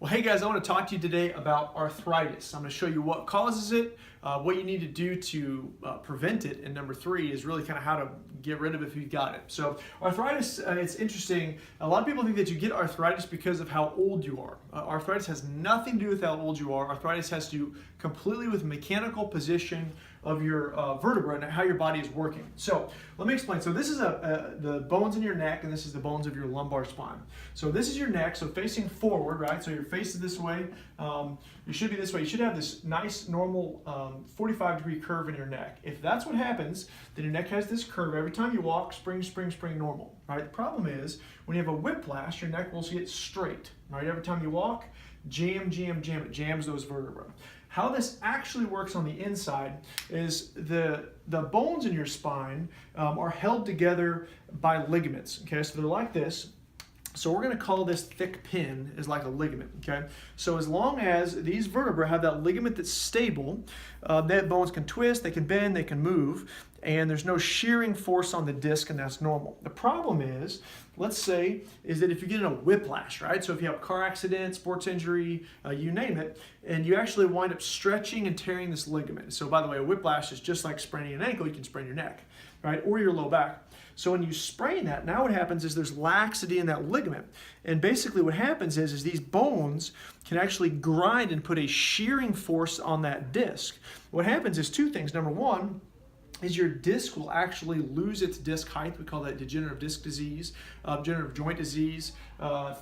Well, hey guys, I want to talk to you today about arthritis. I'm going to show you what causes it, what you need to do to prevent it, and number three is really kind of how to get rid of it if you've got it. So arthritis, it's interesting. A lot of people think that you get arthritis because of how old you are. Arthritis has nothing to do with how old you are. Arthritis has to do completely with mechanical position of your vertebra and how your body is working. So let me explain. So this is the bones in your neck, and this is the bones of your lumbar spine. So this is your neck, so facing forward, right? So your face is this way. You should be this way. You should have this nice, normal 45-degree curve in your neck. If that's what happens, then your neck has this curve. Every time you walk, spring, spring, spring, normal, right? The problem is when you have a whiplash, your neck will get straight, right? Every time you walk, jam, jam, jam. It jams those vertebrae. How this actually works on the inside is the bones in your spine are held together by ligaments, okay? So they're like this. So we're going to call this thick pin is like a ligament, okay? So as long as these vertebrae have that ligament that's stable, that bones can twist, they can bend, they can move, and there's no shearing force on the disc, and that's normal. The problem is, let's say, is that if you get in a whiplash, right? So if you have a car accident, sports injury, you name it, and you actually wind up stretching and tearing this ligament. So by the way, a whiplash is just like spraining an ankle. You can sprain your neck, right? Or your low back. So when you sprain that, now what happens is there's laxity in that ligament. And basically what happens is these bones can actually grind and put a shearing force on that disc. What happens is two things. Number one, is your disc will actually lose its disc height. We call that degenerative disc disease, degenerative joint disease,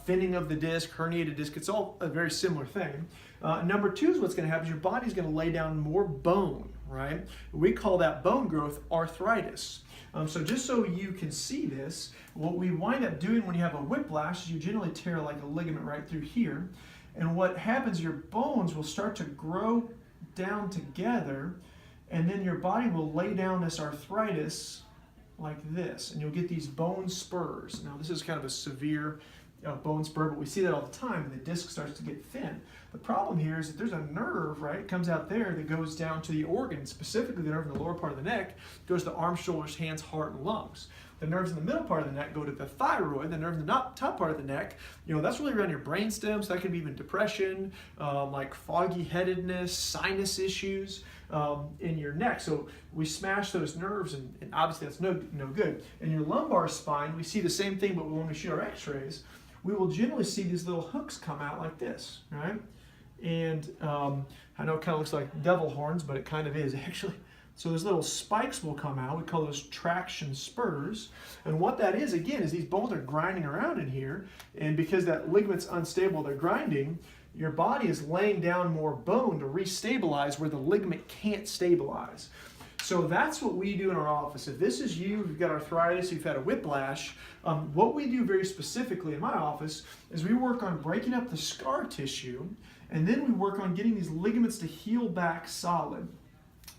thinning of the disc, herniated disc. It's all a very similar thing. Number two is what's going to happen is your body's going to lay down more bone, right? We call that bone growth arthritis. So just so you can see this, what we wind up doing when you have a whiplash is you generally tear like a ligament right through here. And what happens, your bones will start to grow down together, and then your body will lay down this arthritis like this, and you'll get these bone spurs. Now this is kind of a severe bone spur, but we see that all the time, and the disc starts to get thin. The problem here is that there's a nerve, right, it comes out there that goes down to the organ, specifically the nerve in the lower part of the neck, goes to arms, shoulders, hands, heart, and lungs. The nerves in the middle part of the neck go to the thyroid. The nerve in the top part of the neck, that's really around your brainstem, so that can be even depression, like foggy headedness, sinus issues in your neck. So we smash those nerves, and obviously that's no good. In your lumbar spine, we see the same thing, but when we shoot our x-rays, we will generally see these little hooks come out like this, right? And I know it kind of looks like devil horns, but it kind of is actually. So those little spikes will come out. We call those traction spurs. And what that is, again, is these bones are grinding around in here. And because that ligament's unstable, they're grinding, your body is laying down more bone to restabilize where the ligament can't stabilize. So that's what we do in our office. If this is you, you've got arthritis, you've had a whiplash, what we do very specifically in my office is we work on breaking up the scar tissue, and then we work on getting these ligaments to heal back solid.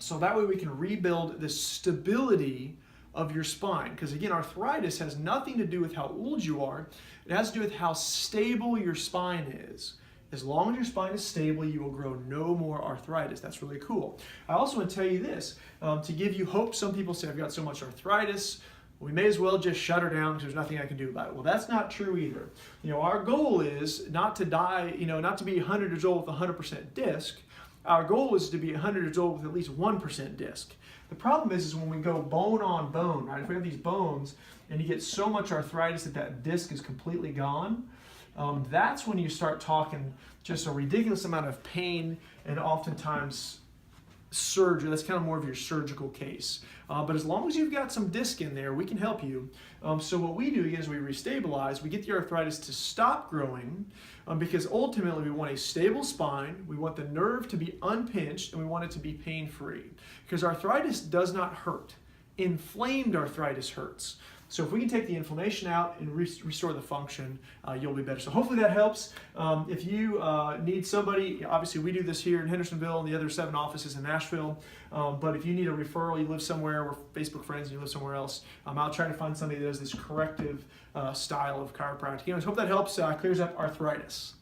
So that way we can rebuild the stability of your spine. Because again, arthritis has nothing to do with how old you are. It has to do with how stable your spine is. As long as your spine is stable, you will grow no more arthritis. That's really cool. I also want to tell you this, to give you hope. Some people say, I've got so much arthritis, we may as well just shut her down because there's nothing I can do about it. Well, that's not true either. Our goal is not to die, not to be 100 years old with 100% disc. Our goal is to be 100 years old with at least 1% disc. The problem is when we go bone on bone, right? If we have these bones and you get so much arthritis that disc is completely gone, that's when you start talking just a ridiculous amount of pain and oftentimes surgery. That's kind of more of your surgical case. But as long as you've got some disc in there, we can help you. So what we do is we restabilize, we get the arthritis to stop growing because ultimately we want a stable spine, we want the nerve to be unpinched, and we want it to be pain-free. Because arthritis does not hurt. Inflamed arthritis hurts. So if we can take the inflammation out and restore the function, you'll be better. So hopefully that helps. If you need somebody, obviously we do this here in Hendersonville and the other 7 offices in Nashville, but if you need a referral, you live somewhere, we're Facebook friends, and you live somewhere else, I'll try to find somebody that does this corrective style of chiropractic. Anyways, hope that helps, clears up arthritis.